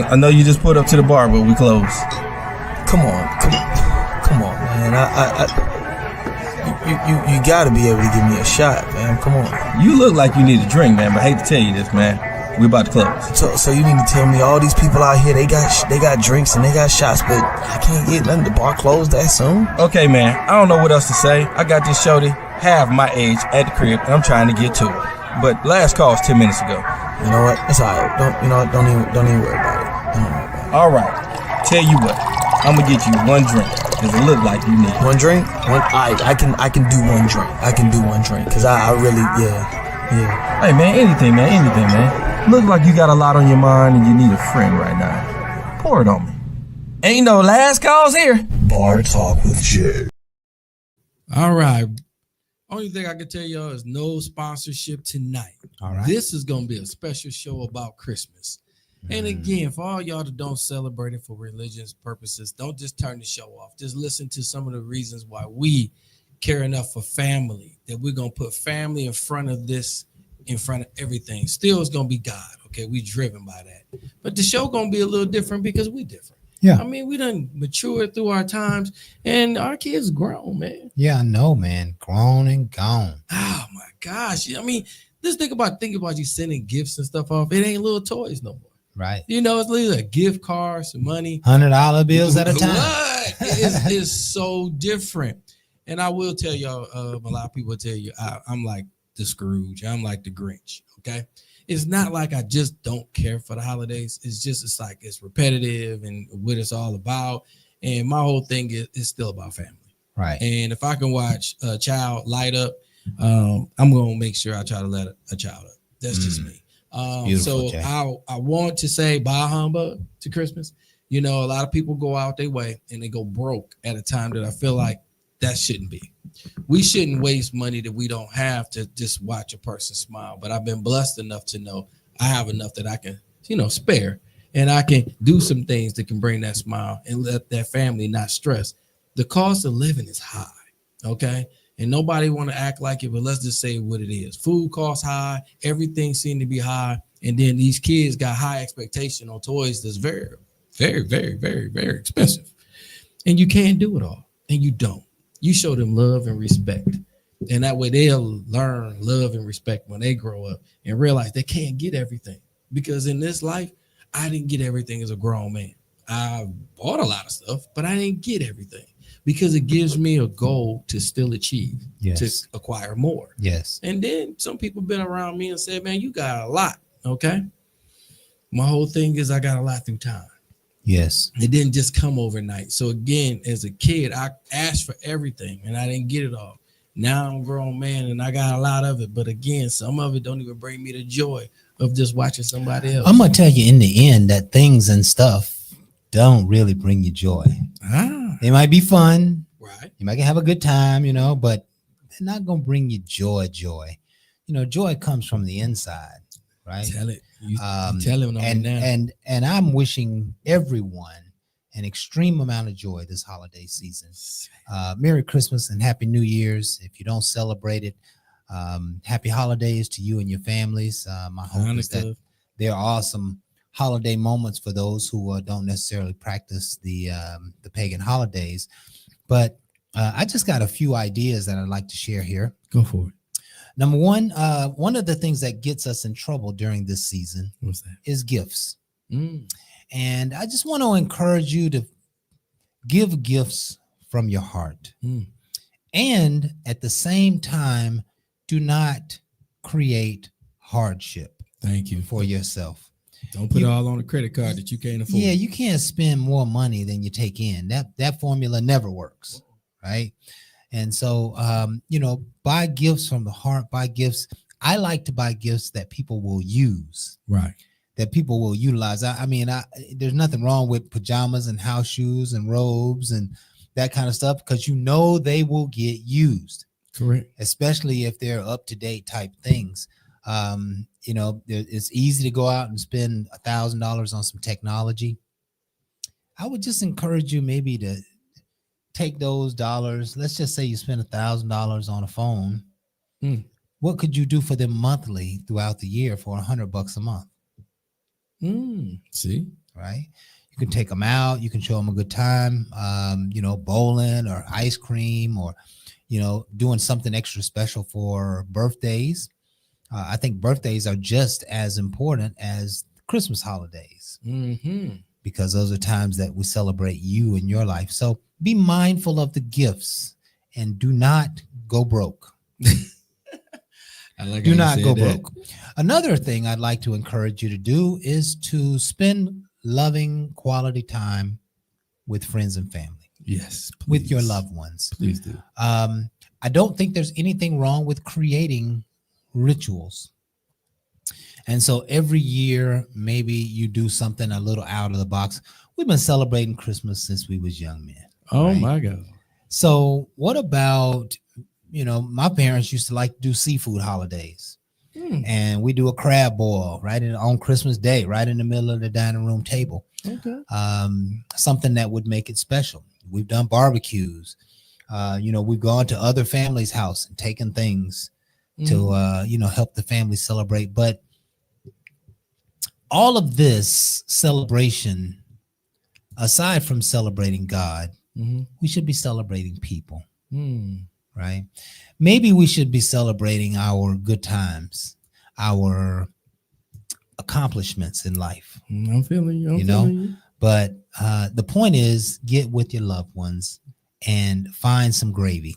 I know you just put up to the bar, but we close. Come on, man. You gotta be able to give me a shot, man. Come on. You look like you need a drink, man, but I hate to tell you this, man. We about to close. So you need to tell me all these people out here, they got drinks and they got shots, but I can't get nothing. The bar closed that soon? Okay, man. I don't know what else to say. I got this shorty half my age at the crib, and I'm trying to get to her. But last call was 10 minutes ago. You know what? It's alright. Don't even worry about it. All right. Tell you what. I'm gonna get you one drink, cause it look like you need one drink. I can do one drink. I can do one drink, cause I really yeah. Hey man, anything man. Look like you got a lot on your mind and you need a friend right now. Pour it on me. Ain't no last calls here. Bar Talk with Jay. All right. Only thing I can tell y'all is no sponsorship tonight. All right. This is gonna be a special show about Christmas. And again, for all y'all that don't celebrate it for religious purposes, don't just turn the show off. Just listen to some of the reasons why we care enough for family, that we're going to put family in front of this, in front of everything. Still, it's going to be God, okay? We driven by that. But the show going to be a little different because we different. Yeah. I mean, we done matured through our times, and our kids grown, man. Yeah, I know, man. Grown and gone. Oh, my gosh. I mean, just think about you sending gifts and stuff off. It ain't little toys no more. Right. You know, it's literally a gift card, some money. $100 bills at a time. What? It's so different. And I will tell y'all, a lot of people tell you, I'm like the Scrooge. I'm like the Grinch, okay? It's not like I just don't care for the holidays. It's like it's repetitive and what it's all about. And my whole thing is still about family. Right. And if I can watch a child light up, I'm going to make sure I try to let a child up. That's just me. So I want to say bye humbug to Christmas. You know, a lot of people go out their way and they go broke at a time that I feel like that shouldn't be. We shouldn't waste money that we don't have to just watch a person smile. But I've been blessed enough to know I have enough that I can, spare, and I can do some things that can bring that smile and let that family not stress. The cost of living is high. Okay. And nobody want to act like it, but let's just say what it is. Food costs high. Everything seemed to be high. And then these kids got high expectation on toys that's very, very, very, very, very expensive. And you can't do it all. And you don't. You show them love and respect. And that way they'll learn love and respect when they grow up and realize they can't get everything. Because in this life, I didn't get everything as a grown man. I bought a lot of stuff, but I didn't get everything. Because it gives me a goal to still achieve, to acquire more. Yes. And then some people been around me and said, man, you got a lot, okay? My whole thing is I got a lot through time. Yes. It didn't just come overnight. So again, as a kid, I asked for everything and I didn't get it all. Now I'm a grown man and I got a lot of it. But again, some of it don't even bring me the joy of just watching somebody else. I'm going to tell you in the end that things and stuff don't really bring you joy. They might be fun. Right. You might have a good time, but they're not going to bring you joy. Joy comes from the inside, right? Tell it. You tell him and I'm wishing everyone an extreme amount of joy this holiday season. Merry Christmas and Happy New Year's. If you don't celebrate it, happy holidays to you and your families. My hope is that there are some holiday moments for those who don't necessarily practice the pagan holidays. But I just got a few ideas that I'd like to share here. Go for it. Number one of the things that gets us in trouble during this season is gifts. And I just want to encourage you to give gifts from your heart. And at the same time, do not create hardship. Thank you. For yourself. Don't put it all on a credit card that you can't afford. Yeah, you can't spend more money than you take in. That formula never works, right? And so, buy gifts from the heart, buy gifts. I like to buy gifts that people will use. Right. That people will utilize. There's nothing wrong with pajamas and house shoes and robes and that kind of stuff because they will get used. Correct. Especially if they're up-to-date type things. It's easy to go out and spend $1,000 on some technology. I would just encourage you maybe to take those dollars. Let's just say you spend $1,000 on a phone. What could you do for them monthly throughout the year for $100 a month? See, right? right? You can take them out. You can show them a good time, bowling or ice cream or, doing something extra special for birthdays. I think birthdays are just as important as Christmas holidays because those are times that we celebrate you and your life. So be mindful of the gifts and do not go broke. Do not go broke. Another thing I'd like to encourage you to do is to spend loving quality time with friends and family. Yes, please. With your loved ones. Please do. I don't think there's anything wrong with creating rituals. And so every year, maybe you do something a little out of the box. We've been celebrating Christmas since we was young men. Oh, right? my God. So what about, my parents used to like to do seafood holidays. And we do a crab boil on Christmas Day, right in the middle of the dining room table. Okay. Something that would make it special. We've done barbecues. We've gone to other families' house and taken things to, help the family celebrate. But all of this celebration, aside from celebrating God, we should be celebrating people, right? Maybe we should be celebrating our good times, our accomplishments in life. I'm feeling you. But the point is, get with your loved ones and find some gravy.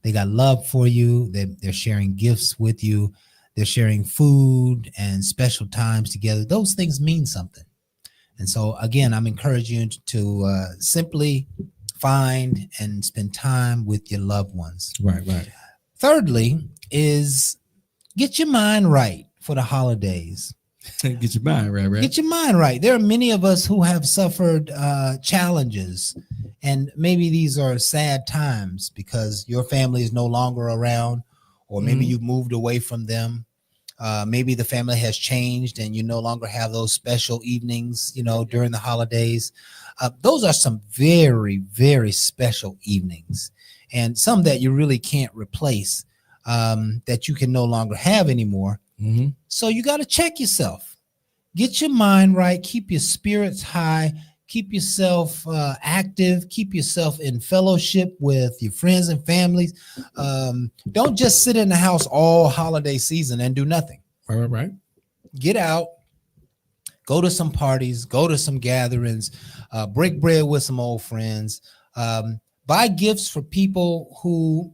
They got love for you. They're sharing gifts with you. They're sharing food and special times together. Those things mean something. And so, again, I'm encouraging you to simply find and spend time with your loved ones. Right. Thirdly is get your mind right for the holidays. Get your mind right. Get your mind right. There are many of us who have suffered challenges, and maybe these are sad times because your family is no longer around, or maybe you've moved away from them. Maybe the family has changed and you no longer have those special evenings, during the holidays. Those are some very, very special evenings, and some that you really can't replace, that you can no longer have anymore. So you got to check yourself, get your mind right, keep your spirits high, keep yourself active, keep yourself in fellowship with your friends and families. Don't just sit in the house all holiday season and do nothing. Right. Get out, go to some parties, go to some gatherings, break bread with some old friends, buy gifts for people who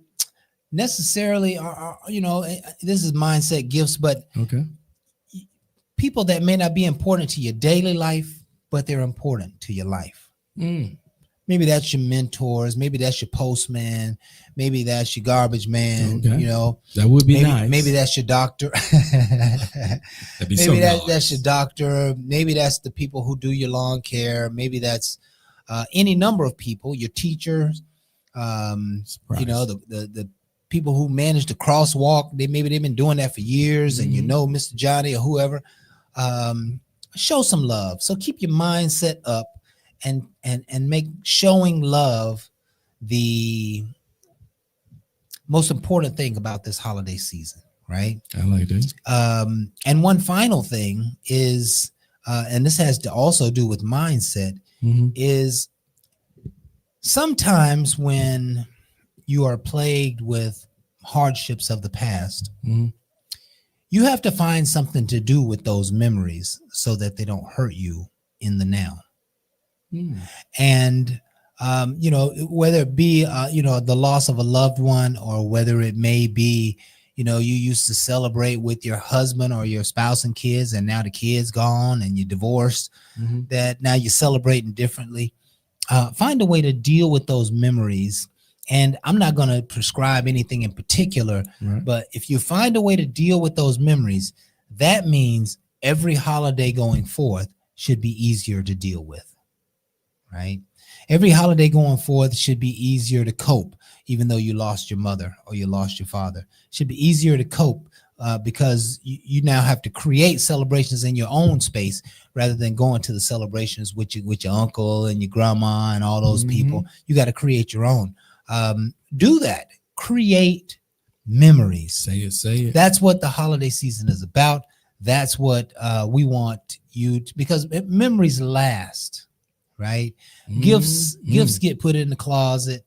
necessarily are, this is mindset gifts, but people that may not be important to your daily life, but they're important to your life. Maybe that's your mentors. Maybe that's your postman. Maybe that's your garbage man. That would be nice. Maybe that's your doctor. That'd be maybe nice. That's your doctor. Maybe that's the people who do your lawn care. Maybe that's any number of people, your teachers, the people who manage the crosswalk. Maybe they've been doing that for years, and Mr. Johnny or whoever. Show some love. So keep your mindset up and make showing love the most important thing about this holiday season, right? I like that. And one final thing is, and this has to also do with mindset, is sometimes when you are plagued with hardships of the past, you have to find something to do with those memories so that they don't hurt you in the now. And, whether it be, the loss of a loved one, or whether it may be, you used to celebrate with your husband or your spouse and kids, and now the kid's gone and you're divorced, that now you're celebrating differently. Find a way to deal with those memories. And I'm not going to prescribe anything in particular, but if you find a way to deal with those memories, that means every holiday going forth should be easier to deal with, right? Every holiday going forth should be easier to cope, even though you lost your mother or you lost your father. It should be easier to cope because you now have to create celebrations in your own space rather than going to the celebrations with your uncle and your grandma and all those people. You got to create your own. Do that. Create memories. Say it. That's what the holiday season is about. That's what we want you because memories last, right? Gifts get put in the closet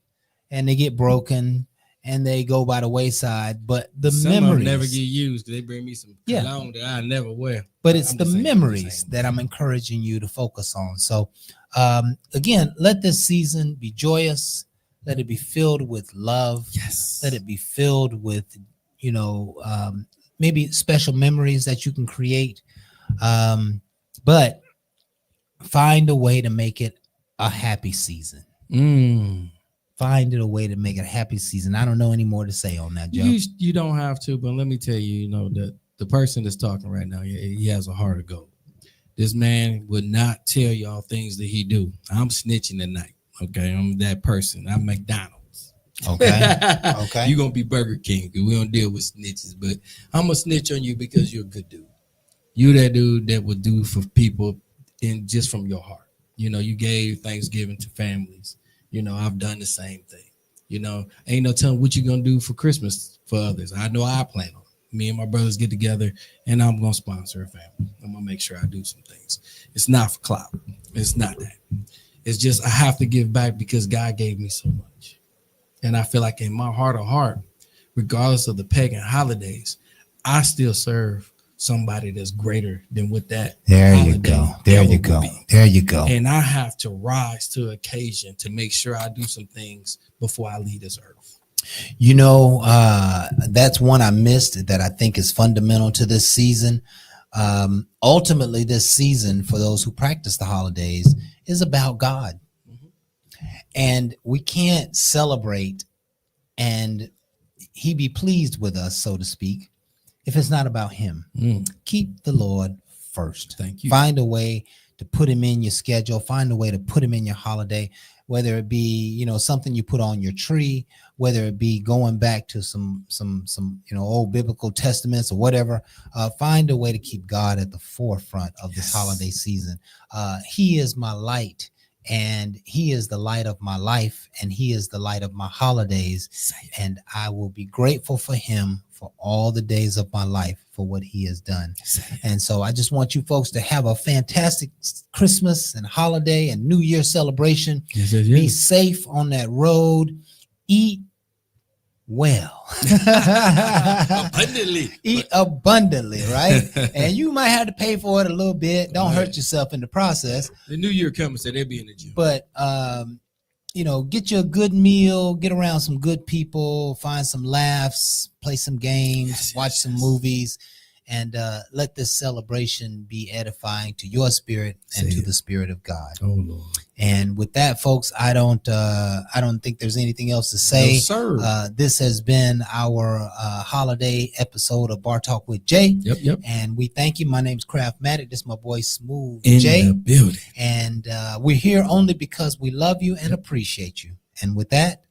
and they get broken and they go by the wayside, but the memories never get used. They bring me some cologne that I never wear. But it's the memories that I'm encouraging you to focus on. So again, let this season be joyous. Let it be filled with love. Yes. Let it be filled with, maybe special memories that you can create. But find a way to make it a happy season. Find a way to make it a happy season. I don't know any more to say on that, Joe. You don't have to, but let me tell you, that the person that's talking right now, he has a heart of gold. This man would not tell y'all things that he do. I'm snitching tonight. Okay, I'm that person. I'm McDonald's. Okay. You're gonna be Burger King because we don't deal with snitches, but I'm gonna snitch on you because you're a good dude. You that dude that would do for people in just from your heart. You gave Thanksgiving to families. I've done the same thing. Ain't no telling what you're gonna do for Christmas for others. I know I plan on it. Me and my brothers get together and I'm gonna sponsor a family. I'm gonna make sure I do some things. It's not for clout. It's not that. It's just I have to give back because God gave me so much. And I feel like in my heart of heart, regardless of the pagan holidays, I still serve somebody that's greater than what that. There you go. There you go. There you go. And I have to rise to occasion to make sure I do some things before I leave this earth. That's one I missed that I think is fundamental to this season. Ultimately, this season, for those who practice the holidays, is about God. And we can't celebrate and he be pleased with us, so to speak, if it's not about him. Keep the Lord first. Thank you. Find a way to put him in your schedule. Find a way to put him in your holiday, whether it be, something you put on your tree, whether it be going back to some old biblical testaments or whatever. Find a way to keep God at the forefront of this holiday season. He is my light, and he is the light of my life, and he is the light of my holidays. And I will be grateful for him for all the days of my life for what he has done. And so I just want you folks to have a fantastic Christmas and holiday and New Year celebration. Be safe on that road. Eat well. Abundantly. Eat abundantly, right? And you might have to pay for it a little bit. Don't hurt yourself in the process. The New Year comes, so they'll be in the gym. But get you a good meal, get around some good people, find some laughs, play some games, watch some movies, and let this celebration be edifying to your spirit and to the spirit of God. Oh Lord. And with that, folks, I don't think there's anything else to say. No, sir. This has been our holiday episode of Bar Talk with Jay. Yep. And we thank you. My name's Craftmatic. This is my boy Smooth In Jay. the building. And we're here only because we love you and appreciate you. And with that,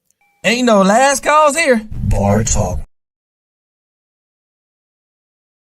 Ain't no last calls here. Bar Talk.